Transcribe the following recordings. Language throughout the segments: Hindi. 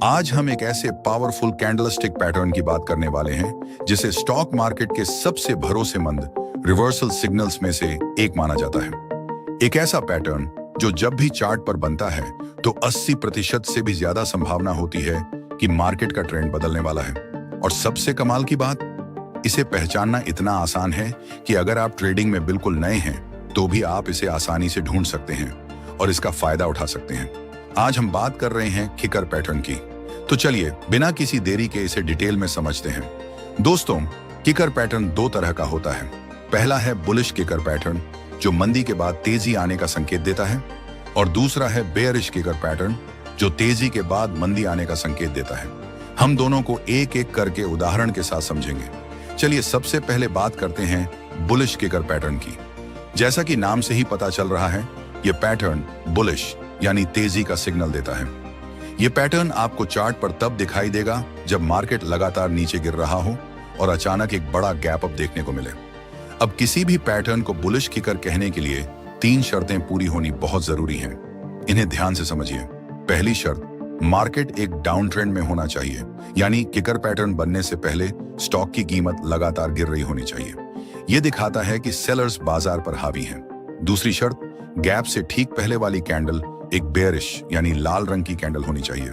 आज हम एक ऐसे पावरफुल कैंडलस्टिक पैटर्न की बात करने वाले हैं जिसे स्टॉक मार्केट के सबसे भरोसेमंद रिवर्सल सिग्नल्स में से एक माना जाता है। एक ऐसा पैटर्न जो जब भी चार्ट पर बनता है तो 80% से भी ज्यादा संभावना होती है कि मार्केट का ट्रेंड बदलने वाला है। और सबसे कमाल की बात, इसे पहचानना इतना आसान है कि अगर आप ट्रेडिंग में बिल्कुल नए हैं तो भी आप इसे आसानी से ढूंढ सकते हैं और इसका फायदा उठा सकते हैं। आज हम बात कर रहे हैं किकर पैटर्न की। तो चलिए बिना किसी देरी के इसे डिटेल में समझते हैं। दोस्तों, किकर पैटर्न दो तरह का होता है। पहला है बुलिश किकर पैटर्न, जो मंदी के बाद तेजी आने का संकेत देता है, और दूसरा है बेयरिश किकर पैटर्न, जो तेजी के बाद मंदी आने का संकेत देता है। हम दोनों को एक एक करके उदाहरण के साथ समझेंगे। चलिए सबसे पहले बात करते हैं बुलिश किकर पैटर्न की। जैसा कि नाम से ही पता चल रहा है, यह पैटर्न बुलिश यानी तेजी का सिग्नल देता है। यह पैटर्न आपको चार्ट पर तब दिखाई देगा जब मार्केट लगातार नीचे गिर रहा हो और अचानक एक बड़ा गैप अप देखने को मिले। अब किसी भी पैटर्न को बुलिश किकर कहने के लिए 3 शर्तें पूरी होनी बहुत जरूरी हैं। इन्हें ध्यान से समझिए। पहली शर्त, मार्केट एक डाउन ट्रेंड में होना चाहिए, यानी किकर पैटर्न बनने से पहले स्टॉक की कीमत लगातार गिर रही होनी चाहिए। यह दिखाता है कि सेलर्स बाजार पर हावी हैं। दूसरी शर्त, गैप से ठीक पहले वाली कैंडल एक बेयरिश यानी लाल रंग की कैंडल होनी चाहिए।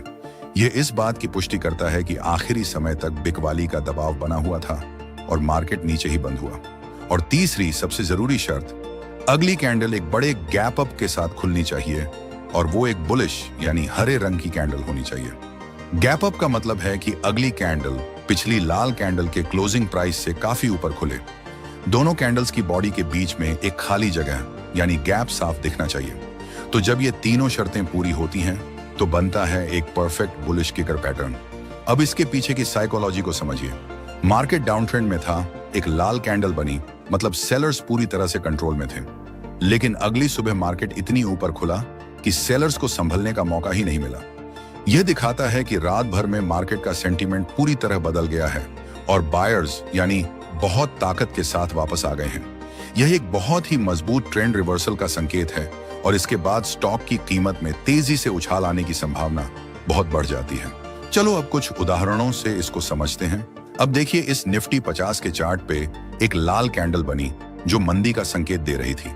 यह इस बात की पुष्टि करता है कि आखिरी समय तक बिकवाली का दबाव बना हुआ था और मार्केट नीचे ही बंद हुआ। और तीसरी सबसे जरूरी शर्त, अगली कैंडल एक बड़े गैप अप के साथ खुलनी चाहिए और वो एक बुलिश यानी हरे रंग की कैंडल होनी चाहिए। गैप अप का मतलब है कि अगली कैंडल पिछली लाल कैंडल के क्लोजिंग प्राइस से काफी ऊपर खुले। दोनों कैंडल्स की बॉडी के बीच में एक खाली जगह यानी गैप साफ दिखना चाहिए। तो जब ये तीनों शर्तें पूरी होती हैं तो बनता है एक परफेक्ट बुलिश किकर पैटर्न। अब इसके पीछे की साइकोलॉजी को समझिए। मार्केट डाउन ट्रेंड में था, एक लाल कैंडल बनी, मतलब सेलर्स पूरी तरह से कंट्रोल में थे। लेकिन अगली सुबह मार्केट इतनी ऊपर खुला कि सेलर्स को संभलने का मौका ही नहीं मिला। यह दिखाता है कि रात भर में मार्केट का सेंटीमेंट पूरी तरह बदल गया है और बायर्स यानी बहुत ताकत के साथ वापस आ गए हैं। यह एक बहुत ही मजबूत ट्रेंड रिवर्सल का संकेत है और इसके बाद स्टॉक की कीमत में तेजी से उछाल आने की संभावना बहुत बढ़ जाती है। चलो अब कुछ उदाहरणों से इसको समझते हैं। अब देखिए, इस निफ्टी 50 के चार्ट पे एक लाल कैंडल बनी जो मंदी का संकेत दे रही थी।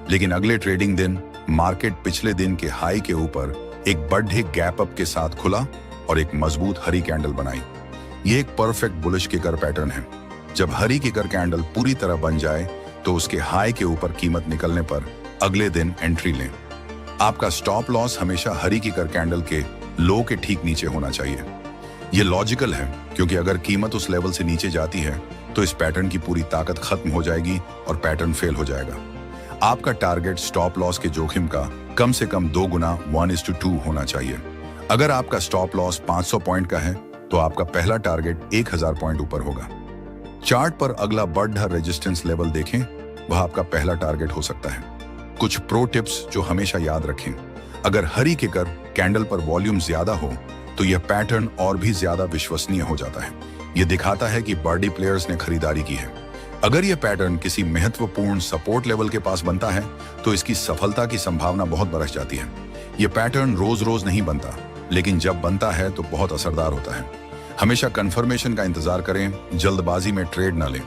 लेकिन अगले ट्रेडिंग दिन मार्केट पिछले दिन के हाई के ऊपर एक बड़े गैप अप के साथ खुला और एक मजबूत हरी कैंडल बनाई। यह एक परफेक्ट बुलिश किकर पैटर्न है। जब हरी किकर कैंडल पूरी तरह बन जाए तो उसके हाई के ऊपर कीमत निकलने पर अगले दिन एंट्री लें। आपका स्टॉप लॉस हमेशा हरी किकर कैंडल के लो के ठीक नीचे होना चाहिए। यह लॉजिकल है क्योंकि अगर कीमत उस लेवल से नीचे जाती है तो इस पैटर्न की पूरी ताकत खत्म हो जाएगी और पैटर्न फेल हो जाएगा। आपका टारगेट स्टॉप लॉस के जोखिम का कम से कम 2 गुना 1:2 होना चाहिए। अगर आपका स्टॉप लॉस 500 पॉइंट का है तो आपका पहला टारगेट 1000 पॉइंट ऊपर होगा। चार्ट पर अगला बड़ा रेजिस्टेंस लेवल देखें, वह आपका पहला टारगेट हो सकता है। कुछ प्रो टिप्स जो हमेशा याद रखें। अगर हरी किकर कैंडल पर वॉल्यूम ज्यादा हो तो यह पैटर्न और भी ज्यादा विश्वसनीय हो जाता है। यह दिखाता है कि बड़ी प्लेयर्स ने खरीदारी की है। अगर यह पैटर्न किसी महत्वपूर्ण सपोर्ट लेवल के पास बनता है तो इसकी सफलता की संभावना बहुत बढ़ जाती है। यह पैटर्न रोज रोज नहीं बनता, लेकिन जब बनता है तो बहुत असरदार होता है। हमेशा कंफर्मेशन का इंतजार करें, जल्दबाजी में ट्रेड न लें,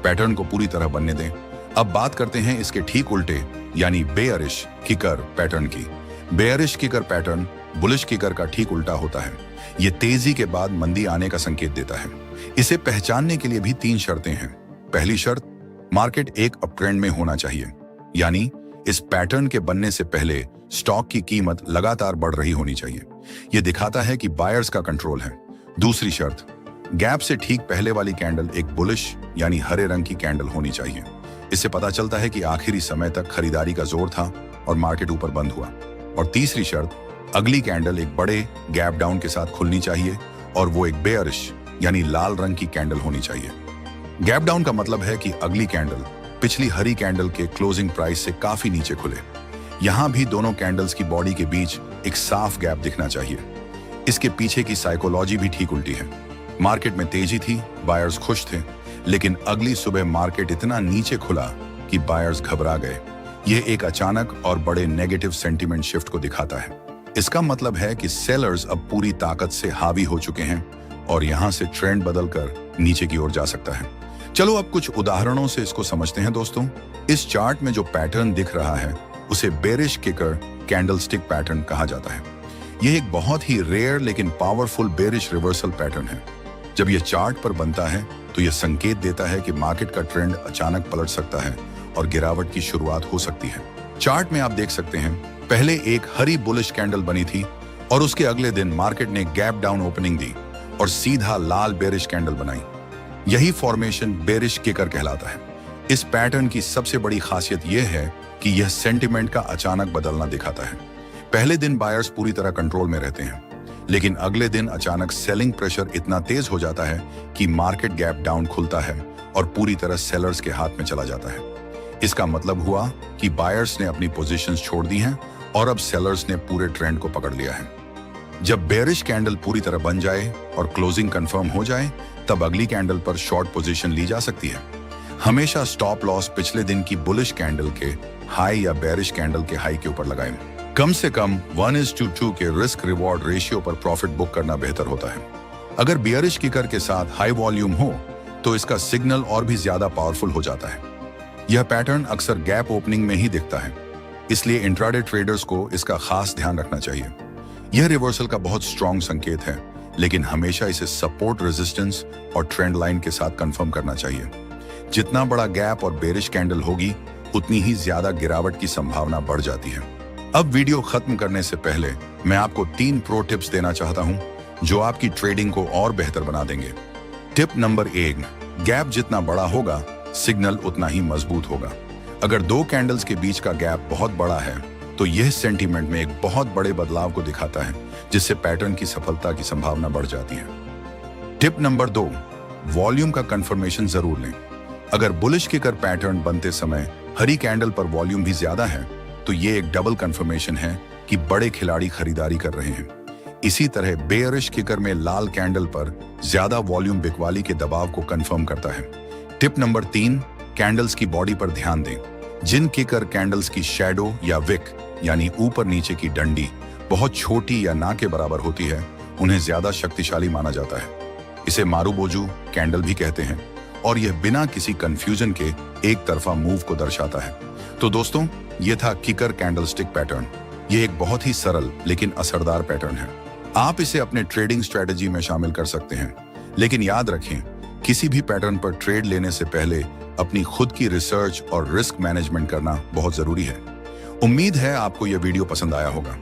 पैटर्न को पूरी तरह बनने दें। अब बात करते हैं इसके ठीक उल्टे यानी बेयरिश किकर पैटर्न की। Bearish kicker pattern bullish kicker का ठीक उल्टा होता है। यह तेजी के बाद मंदी आने का संकेत देता है। इसे पहचानने के लिए भी 3 शर्तें हैं। पहली शर्त, मार्केट एक अपट्रेंड में होना चाहिए, यानी इस पैटर्न के बनने से पहले स्टॉक की कीमत लगातार बढ़ रही होनी चाहिए। यह दिखाता है कि बायर्स का कंट्रोल है। दूसरी शर्त, गैप से ठीक पहले वाली कैंडल एक बुलिश यानी हरे रंग की कैंडल होनी चाहिए। इससे पता चलता है कि आखिरी समय तक खरीदारी का जोर था और मार्केट ऊपर बंद हुआ। और तीसरी शर्त, अगली कैंडल एक बड़े गैप डाउन के साथ खुलनी चाहिए और वो एक बेयरिश यानी लाल रंग की कैंडल होनी चाहिए। गैप डाउन का मतलब है कि अगली कैंडल पिछली हरी कैंडल के क्लोजिंग प्राइस से काफी नीचे खुले। यहां भी दोनों कैंडल्स की बॉडी के बीच एक साफ गैप दिखना चाहिए। इसके पीछे की साइकोलॉजी भी ठीक उल्टी है। मार्केट में तेजी थी, बायर्स खुश थे, लेकिन अगली सुबह मार्केट इतना नीचे खुला कि बायर्स घबरा गए। यह एक अचानक और बड़े नेगेटिव सेंटीमेंट शिफ्ट को दिखाता है। इसका मतलब है कि सेलर्स अब पूरी ताकत से हावी हो चुके हैं और यहां से ट्रेंड बदलकर नीचे की ओर जा सकता है। चलो अब कुछ उदाहरणों से इसको समझते हैं दोस्तों। इस चार्ट में जो पैटर्न दिख रहा है उसे बेरिश किकर कैंडलस्टिक पैटर्न कहा जाता है। यह एक बहुत ही रेयर लेकिन पावरफुल बेरिश रिवर्सल पैटर्न है। जब यह चार्ट पर बनता है तो यह संकेत देता है कि मार्केट का ट्रेंड अचानक पलट सकता है और गिरावट की शुरुआत हो सकती है। चार्ट में आप देख सकते हैं पहले एक हरी बुलिश कैंडल बनी थी और उसके अगले दिन मार्केट ने गैप डाउन ओपनिंग दी और सीधा लाल बेरिश कैंडल बनाई। यही फॉर्मेशन बेरिश किकर कहलाता है। इस पैटर्न की सबसे बड़ी खासियत यह है कि यह सेंटिमेंट का अचानक बदलना दिखाता है। पहले दिन बायर्स पूरी तरह कंट्रोल में रहते हैं, लेकिन अगले दिन अचानक सेलिंग प्रेशर इतना तेज हो जाता है कि मार्केट गैप डाउन खुलता है और पूरी तरह सेलर्स के हाथ में चला जाता है। इसका मतलब हुआ कि बायर्स ने अपनी पोजीशंस छोड़ दी हैं और अब सेलर्स ने पूरे ट्रेंड को पकड़ लिया है। जब बेरिश कैंडल पूरी तरह बन जाए और क्लोजिंग कंफर्म हो जाए, तब अगली कैंडल पर शॉर्ट पोजीशन ली जा सकती है। हमेशा स्टॉप लॉस पिछले दिन की बुलिश कैंडल के हाई या बेरिश कैंडल के हाई के ऊपर लगाएं। कम से कम 1:2 के रिस्क रिवॉर्ड रेशियो पर प्रॉफिट बुक करना बेहतर होता है। अगर बेरिश किकर के साथ हाई वॉल्यूम हो तो इसका सिग्नल और भी ज्यादा पावरफुल हो जाता है। यह पैटर्न अक्सर गैप ओपनिंग में ही दिखता है, इसलिए इंट्राडे ट्रेडर्स को इसका खास ध्यान रखना चाहिए। यह रिवर्सल का बहुत स्ट्रॉन्ग संकेत है, लेकिन हमेशा इसे सपोर्ट, रेजिस्टेंस और ट्रेंड लाइन के साथ कंफर्म करना चाहिए। जितना बड़ा गैप और बेरिश कैंडल होगी, उतनी ही ज्यादा गिरावट की संभावना बढ़ जाती है। अब वीडियो खत्म करने से पहले मैं आपको 3 प्रो टिप्स देना चाहता हूं जो आपकी ट्रेडिंग को और बेहतर बना देंगे। टिप नंबर 1, गैप जितना बड़ा होगा सिग्नल उतना ही मजबूत होगा। अगर 2 कैंडल्स के बीच का गैप बहुत बड़ा है तो यह सेंटीमेंट में एक बहुत बड़े बदलाव को दिखाता है, जिससे पैटर्न की सफलता की संभावना बढ़ जाती है। टिप नंबर 2, वॉल्यूम का कंफर्मेशन जरूर लें। अगर बुलिश किकर पैटर्न बनते समय हरी कैंडल पर वॉल्यूम भी ज्यादा है तो ये एक डबल कंफर्मेशन है कि बड़े खिलाड़ी खरीदारी कर रहे हैं। इसी तरह बेयरिश किकर में लाल कैंडल पर ज्यादा वॉल्यूम बिकवाली के दबाव को कंफर्म करता है। टिप नंबर 3, कैंडल्स की बॉडी पर ध्यान दें। जिन किकर कैंडल्स की शैडो या विक यानी ऊपर नीचे की डंडी बहुत छोटी या ना के बराबर होती है, उन्हें ज्यादा शक्तिशाली माना जाता है। इसे मारूबोजू कैंडल भी कहते हैं और यह बिना किसी कंफ्यूजन के एक तरफा मूव को दर्शाता है। तो दोस्तों, यह था किकर कैंडलस्टिक पैटर्न। यह एक बहुत ही सरल लेकिन असरदार पैटर्न है। आप इसे अपने ट्रेडिंग स्ट्रेटेजी में शामिल कर सकते हैं, लेकिन याद रखें, किसी भी पैटर्न पर ट्रेड लेने से पहले अपनी खुद की रिसर्च और रिस्क मैनेजमेंट करना बहुत जरूरी है। उम्मीद है आपको यह वीडियो पसंद आया होगा।